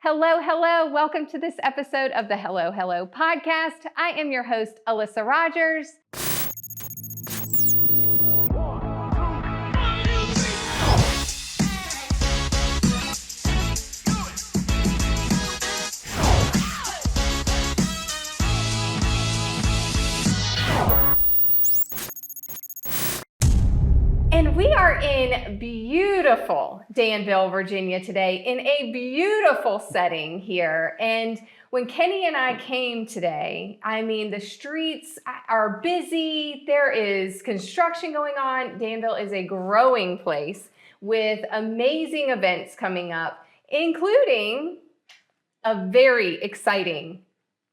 Hello, hello. Welcome to this episode of the Hello, Hello podcast. I am your host, Alyssa Rogers. And we are in beautiful Danville, Virginia today, in a beautiful setting here. And when Kenny and I came today, I mean, the streets are busy. There is construction going on. Danville is a growing place with amazing events coming up, including a very exciting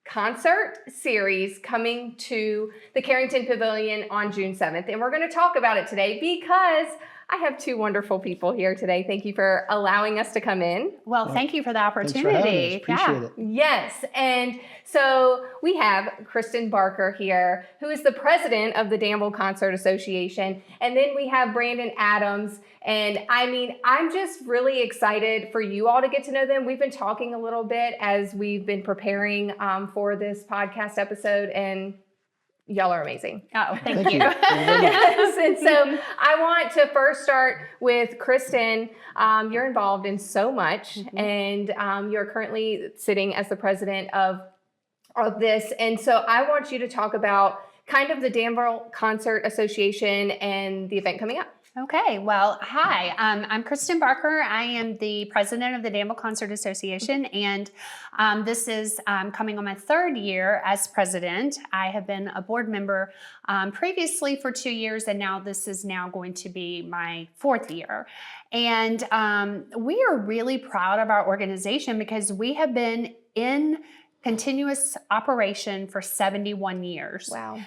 concert series coming to the Carrington Pavilion on June 7th. And we're going to talk about it today because I have two wonderful people here today. Thank you for allowing us to come in. Well, thank you for the opportunity. Thanks for having us. Appreciate it. Yes. And so we have Kristen Barker here, who is the president of the Danville Concert Association. And then we have Brandon Adams. And I mean, I'm just really excited for you all to get to know them. We've been talking a little bit as we've been preparing for this podcast episode, and y'all are amazing. Oh, thank you. Yes. And so I want to first start with Kristen. You're involved in so much, and you're currently sitting as the president of this. And so I want you to talk about kind of the Danville Concert Association and the event coming up. Okay, well, hi, I'm Kristen Barker. I am the president of the Danville Concert Association, and this is coming on my third year as president. I have been a board member previously for 2 years, and now this is now going to be my fourth year. And we are really proud of our organization because we have been in continuous operation for 71 years. Wow.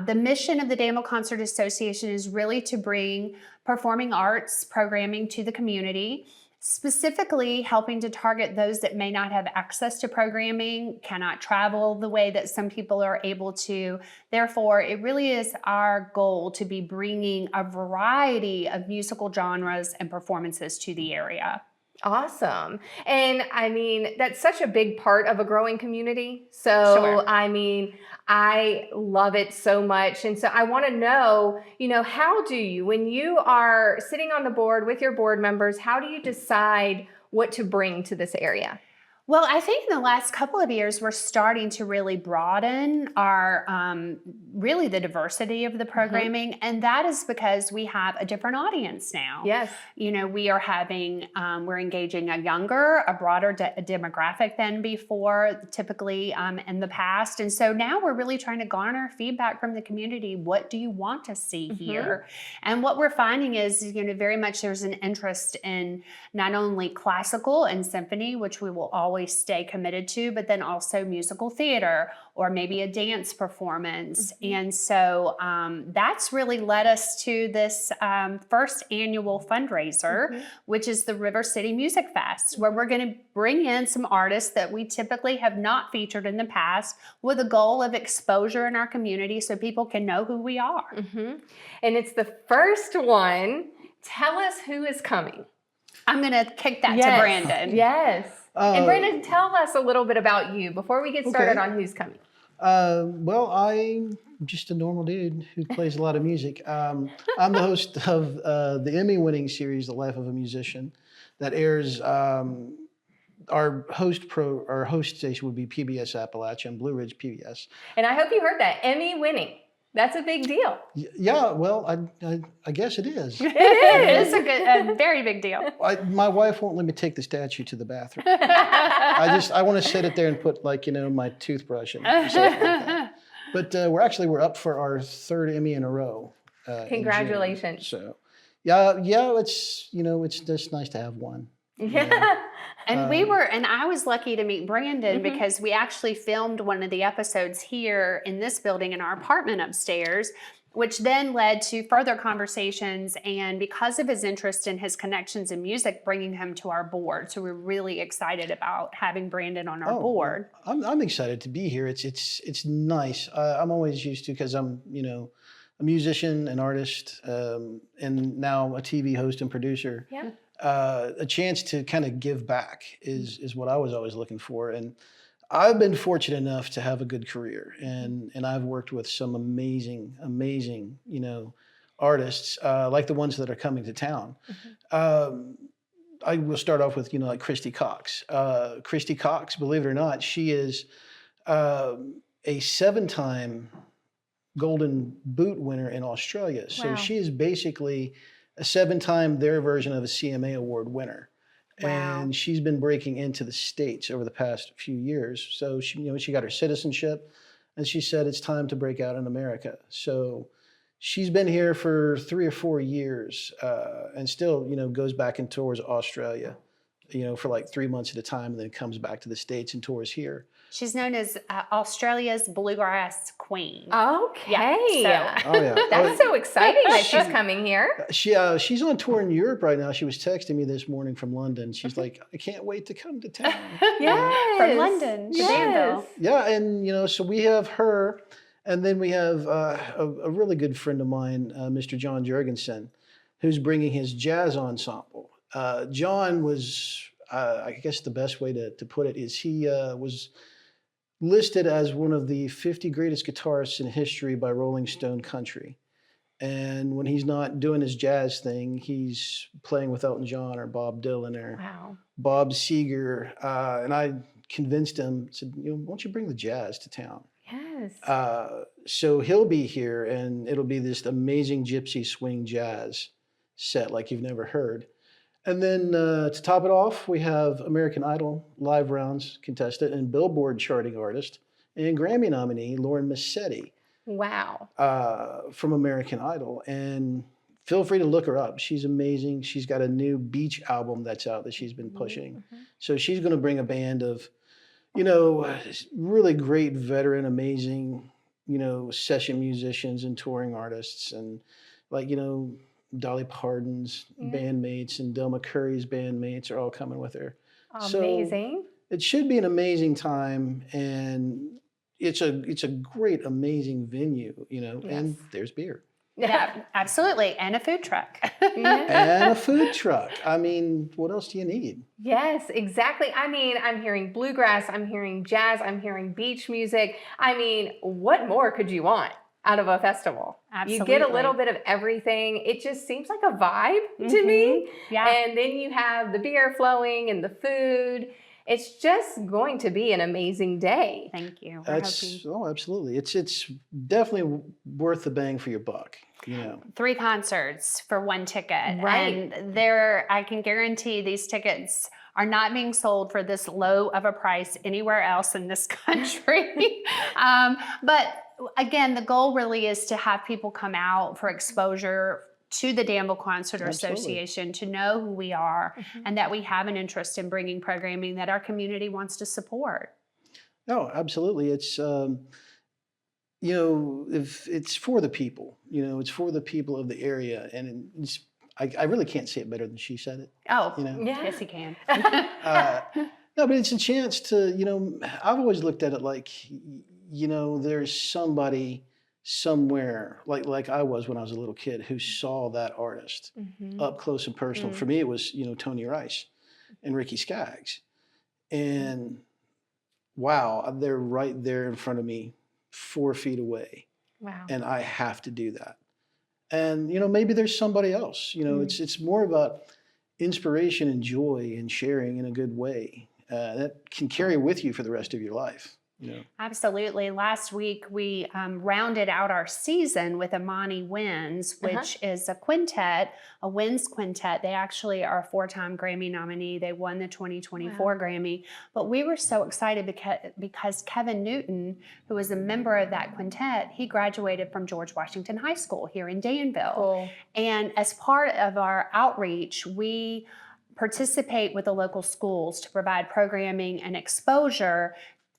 The mission of the Danville Concert Association is really to bring performing arts programming to the community, specifically helping to target those that may not have access to programming, cannot travel the way that some people are able to. Therefore, it really is our goal to be bringing a variety of musical genres and performances to the area. Awesome. And I mean, that's such a big part of a growing community. So, Sure. I mean, I love it so much. And so I want to know, how do you, when you are sitting on the board with your board members, how do you decide what to bring to this area? Well, I think in the last couple of years, we're starting to really broaden our, really the diversity of the programming. And that is because we have a different audience now. Yes. We are having, we're engaging a younger, a broader demographic than before, typically in the past. And so now we're really trying to garner feedback from the community. What do you want to see here? And what we're finding is, very much there's an interest in not only classical and symphony, which we will always stay committed to, but then also musical theater or maybe a dance performance. And so that's really led us to this first annual fundraiser, which is the River City Music Fest, where we're going to bring in some artists that we typically have not featured in the past with a goal of exposure in our community so people can know who we are. And it's the first one. Tell us who is coming. I'm going to kick that to Brandon. Yes. And Brandon, tell us a little bit about you before we get started on who's coming. Well, I'm just a normal dude who plays a lot of music. I'm the host of the Emmy-winning series, The Life of a Musician, that airs. Our host station would be PBS Appalachia, Blue Ridge PBS. And I hope you heard that, Emmy-winning. That's a big deal. Yeah, well, I guess it is. It is a very big deal. My wife won't let me take the statue to the bathroom. I want to sit it there and put my toothbrush in it. But we're up for our third Emmy in a row. Congratulations. So yeah, it's just nice to have one. Yeah. And I was lucky to meet Brandon because we actually filmed one of the episodes here in this building in our apartment upstairs, which then led to further conversations. And because of his interest in his connections in music, bringing him to our board. So we're really excited about having Brandon on our board. I'm excited to be here. It's nice. I'm always used to, because I'm, a musician, an artist, and now a TV host and producer. Yeah. a chance to kind of give back is what I was always looking for. And I've been fortunate enough to have a good career, and I've worked with some amazing, artists like the ones that are coming to town. Um, I will start off with, like Kristy Cox. Kristy Cox, believe it or not, she is a 7-time Golden Boot winner in Australia. So Wow. she is basically a 7-time their version of a CMA award winner. Wow. And she's been breaking into the States over the past few years. So she got her citizenship, and she said it's time to break out in America. So she's been here for 3 or 4 years, and still, goes back and tours Australia, for like 3 months at a time, and then comes back to the States and tours here. She's known as Australia's bluegrass queen. Okay. Yeah, so- Oh yeah, That's so exciting that she's coming here. she's on tour in Europe right now. She was texting me this morning from London. She's like, I can't wait to come to town. Yes. From London to Danville. Yeah, and so we have her, and then we have a really good friend of mine, Mr. John Jorgenson, who's bringing his jazz ensemble. John was, I guess the best way to put it is he was listed as one of the 50 greatest guitarists in history by Rolling Stone Country. And when he's not doing his jazz thing, he's playing with Elton John or Bob Dylan or Wow. Bob Seger. And I convinced him, said, why don't you bring the jazz to town? Yes. So he'll be here, and it'll be this amazing gypsy swing jazz set like you've never heard. And then to top it off, we have American Idol live rounds contestant and Billboard charting artist and Grammy nominee Lauren Mascitti Wow. from American Idol. And feel free to look her up. She's amazing. She's got a new beach album that's out that she's been pushing. So she's going to bring a band of, really great veteran, amazing, session musicians and touring artists, and Dolly Parton's bandmates and Del McCurry's bandmates are all coming with her. Amazing. So it should be an amazing time, and it's a great, amazing venue, and there's beer. Yeah, absolutely. And a food truck. Yeah. And a food truck. I mean, what else do you need? Yes, exactly. I mean, I'm hearing bluegrass, I'm hearing jazz, I'm hearing beach music. I mean, what more could you want out of a festival? You get a little bit of everything. It just seems like a vibe to me. Yeah. And then you have the beer flowing and the food. It's just going to be an amazing day. Thank you. Absolutely. It's definitely worth the bang for your buck. 3 concerts for 1 ticket. Right. And I can guarantee these tickets are not being sold for this low of a price anywhere else in this country. But again, the goal really is to have people come out for exposure to the Danville Concert Association, to know who we are and that we have an interest in bringing programming that our community wants to support. No, absolutely. It's, if it's for the people, it's for the people of the area. And I really can't say it better than she said it. Oh, Yeah. yes, you can. No, but it's a chance to, I've always looked at it like, there's somebody somewhere like I was when I was a little kid who saw that artist up close and personal. For me, it was, Tony Rice and Ricky Skaggs. And wow, they're right there in front of me, 4 feet away. Wow. And I have to do that. And, maybe there's somebody else, it's more about inspiration and joy and sharing in a good way that can carry with you for the rest of your life. Absolutely. Last week, we rounded out our season with Emmy-winning, which is a quintet, a winds quintet. They actually are a 4-time Grammy nominee. They won the 2024 Grammy. But we were so excited because Kevin Newton, who is a member of that quintet, he graduated from George Washington High School here in Danville. Cool. And as part of our outreach, we participate with the local schools to provide programming and exposure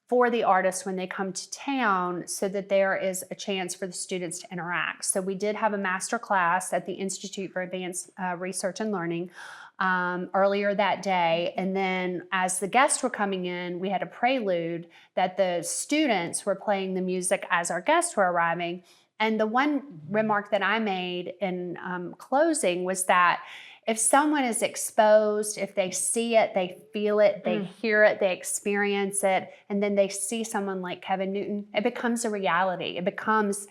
for the artists when they come to town, so that there is a chance for the students to interact. So we did have a master class at the Institute for Advanced Research and Learning earlier that day. And then as the guests were coming in, we had a prelude that the students were playing the music as our guests were arriving. And the one remark that I made in closing was that if someone is exposed, if they see it, they feel it, they hear it, they experience it, and then they see someone like Kevin Newton, it becomes a reality. It becomes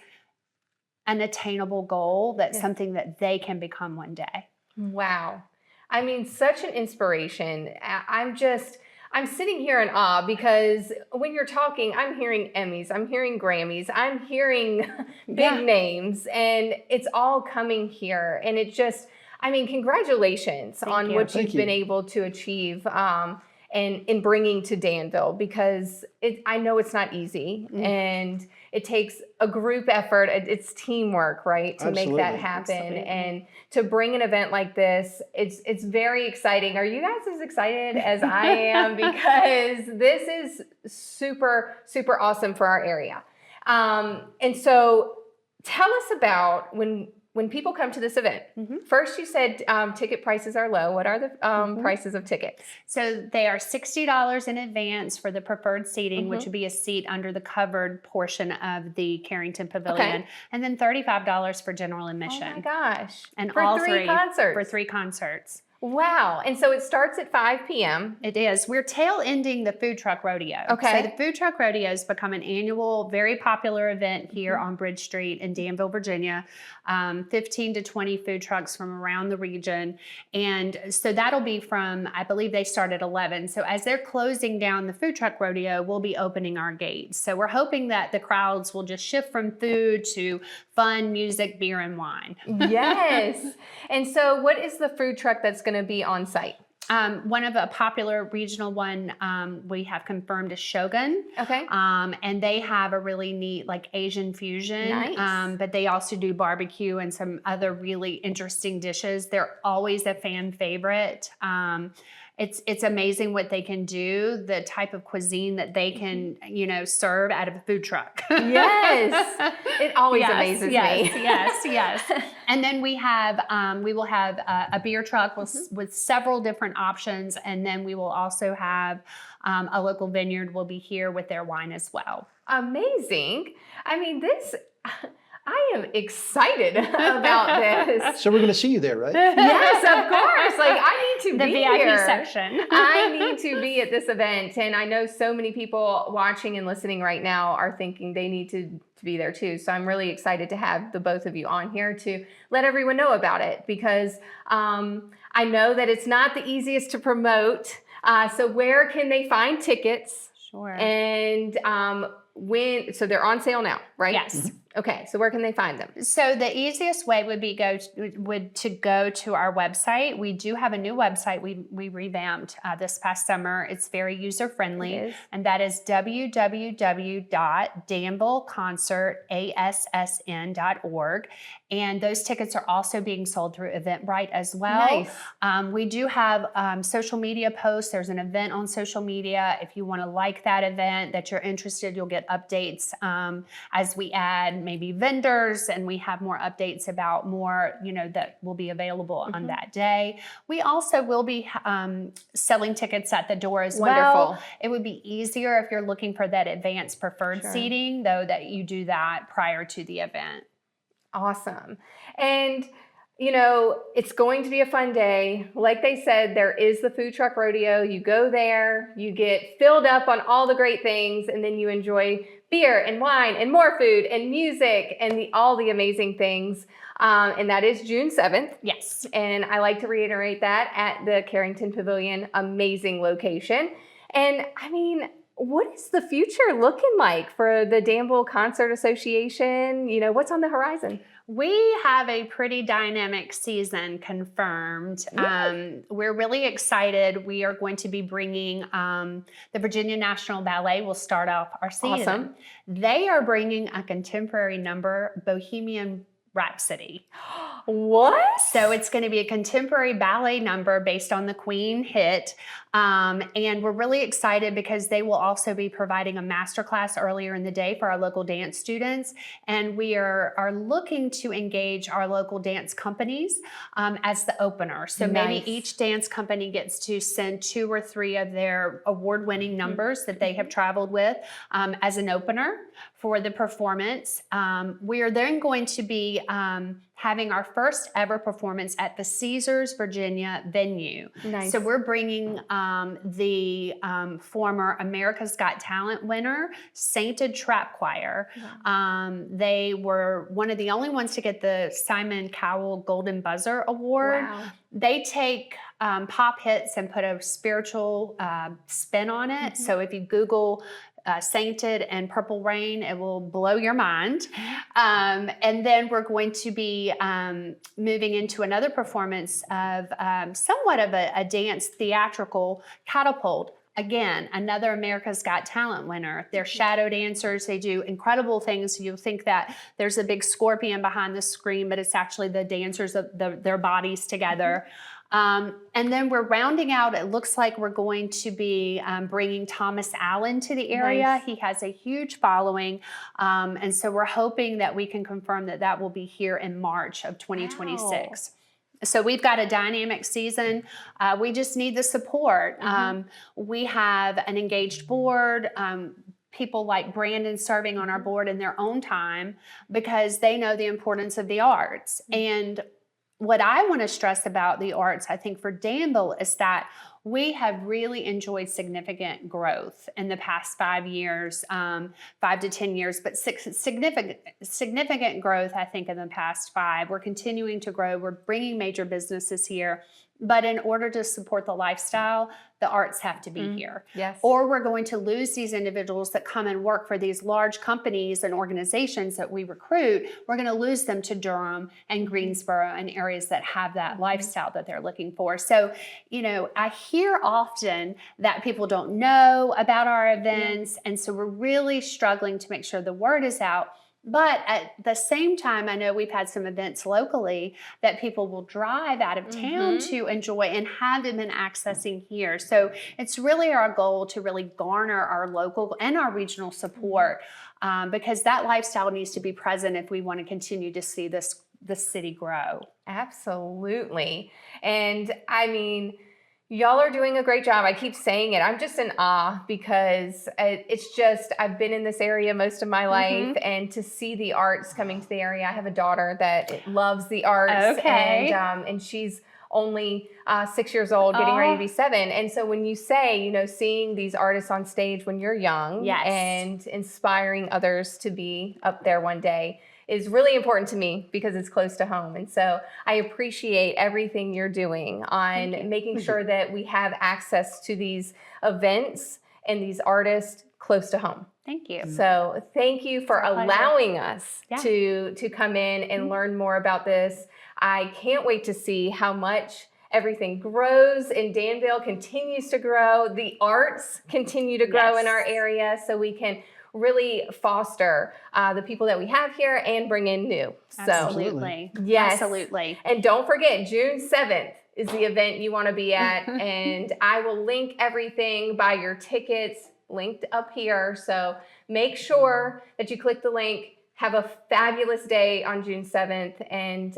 an attainable goal, that's something that they can become one day. Wow. I mean, such an inspiration. I'm sitting here in awe because when you're talking, I'm hearing Emmys, I'm hearing Grammys, I'm hearing big names, and it's all coming here. And it just, I mean, congratulations on what you've been able to achieve and in bringing to Danville, because I know it's not easy and it takes a group effort. It's teamwork, right, to make that happen. And to bring an event like this, it's very exciting. Are you guys as excited as I am? Because this is super, super awesome for our area. And so tell us about when people come to this event. First, you said ticket prices are low. What are the prices of tickets? So they are $60 in advance for the preferred seating, which would be a seat under the covered portion of the Carrington Pavilion, and then $35 for general admission. Oh my gosh. And for all three concerts. For 3 concerts. Wow. And so it starts at 5 p.m. It is. We're tail ending the food truck rodeo. Okay. So the food truck rodeo has become an annual, very popular event here on Bridge Street in Danville, Virginia. 15 to 20 food trucks from around the region. And so that'll be from, I believe they start at 11. So as they're closing down the food truck rodeo, we'll be opening our gates. So we're hoping that the crowds will just shift from food to fun, music, beer, and wine. Yes. And so what is the food truck that's going to be on site? One of a popular regional one we have confirmed is Shogun. Okay. And they have a really neat like Asian fusion. Nice. But they also do barbecue and some other really interesting dishes. They're always a fan favorite. It's amazing what they can do, the type of cuisine that they can, serve out of a food truck. Yes. It always amazes me. Yes. And then we will have a beer truck with several different options. And then we will also have a local vineyard will be here with their wine as well. Amazing. I mean, I am excited about this. So we're going to see you there, right? Yes, of course. Like, I need to the be VIP here. section. I need to be at this event. And I know so many people watching and listening right now are thinking they need to be there too. So I'm really excited to have the both of you on here to let everyone know about it, because I know that it's not the easiest to promote. So where can they find tickets? Sure. And so they're on sale now, right? Yes. Okay, so where can they find them? So the easiest way would be to go to our website. We do have a new website we revamped this past summer. It's very user friendly, and that is www.danvilleconcertassn.org. And those tickets are also being sold through Eventbrite as well. Nice. We do have social media posts. There's an event on social media. If you want to like that event, that you're interested, you'll get updates as we add maybe vendors, and we have more updates about more, that will be available on that day. We also will be selling tickets at the door as well. It would be easier if you're looking for that advanced preferred seating, though, that you do that prior to the event. Awesome. And it's going to be a fun day. Like they said, there is the food truck rodeo. You go there, you get filled up on all the great things, and then you enjoy beer and wine and more food and music and all the amazing things. And that is June 7th. Yes. And I like to reiterate that at the Carrington Pavilion, amazing location. And I mean, what is the future looking like for the Danville Concert Association? What's on the horizon? We have a pretty dynamic season confirmed. We're really excited. We are going to be bringing the Virginia National Ballet will start off our season. Awesome. They are bringing a contemporary number, Bohemian Rhapsody. What? So it's going to be a contemporary ballet number based on the Queen hit. And we're really excited because they will also be providing a masterclass earlier in the day for our local dance students. And we are looking to engage our local dance companies as the opener. So maybe each dance company gets to send 2 or 3 of their award-winning numbers that they have traveled with as an opener for the performance. We are then going to be be having our first ever performance at the Caesars, Virginia venue. Nice. So we're bringing the former America's Got Talent winner, Sainted Trap Choir. Wow. They were one of the only ones to get the Simon Cowell Golden Buzzer Award. Wow. They take pop hits and put a spiritual spin on it. So if you Google Sainted and Purple Rain, it will blow your mind. And then we're going to be moving into another performance of somewhat of a dance theatrical, Catapult. Again, another America's Got Talent winner. They're shadow dancers. They do incredible things. You'll think that there's a big scorpion behind the screen, but it's actually the dancers of their bodies together. And then we're rounding out, it looks like we're going to be bringing Thomas Allen to the area. Nice. He has a huge following. And so we're hoping that we can confirm that that will be here in March of 2026. Wow. So we've got a dynamic season. We just need the support. We have an engaged board. People like Brandon serving on our board in their own time because they know the importance of the arts. And what I want to stress about the arts, I think for Danville, is that we have really enjoyed significant growth in the past 5 years, 5 to 10 years, but significant growth, I think, in the past 5. We're continuing to grow. We're bringing major businesses here. But in order to support the lifestyle, the arts have to be here. Yes. Or we're going to lose these individuals that come and work for these large companies and organizations that we recruit. We're going to lose them to Durham and Greensboro and areas that have that lifestyle that they're looking for. So, you know, I hear often that people don't know about our events. And so we're really struggling to make sure the word is out. But at the same time, I know we've had some events locally that people will drive out of town to enjoy and haven't been accessing here. So it's really our goal to really garner our local and our regional support because that lifestyle needs to be present if we want to continue to see the city grow. Absolutely. And I mean, y'all are doing a great job. I keep saying it. I'm just in awe because it's just, I've been in this area most of my life and to see the arts coming to the area. I have a daughter that loves the arts and she's only 6 years old, getting ready to be 7. And so when you say, you know, seeing these artists on stage when you're young and inspiring others to be up there one day is really important to me because it's close to home. And so I appreciate everything you're doing on making sure that we have access to these events and these artists close to home. Thank you. So thank you for allowing us to come in and learn more about this. I can't wait to see how much everything grows and Danville continues to grow. The arts continue to grow in our area so we can really foster the people that we have here and bring in new. Absolutely. So, yes. Absolutely. And don't forget, June 7th is the event you want to be at. And I will link everything, buy your tickets, linked up here. So make sure that you click the link. Have a fabulous day on June 7th. And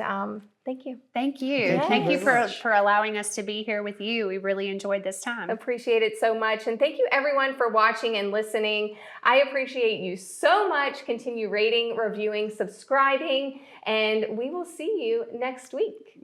thank you. Thank you. Thank you for allowing us to be here with you. We really enjoyed this time. Appreciate it so much. And thank you everyone for watching and listening. I appreciate you so much. Continue rating, reviewing, subscribing, and we will see you next week.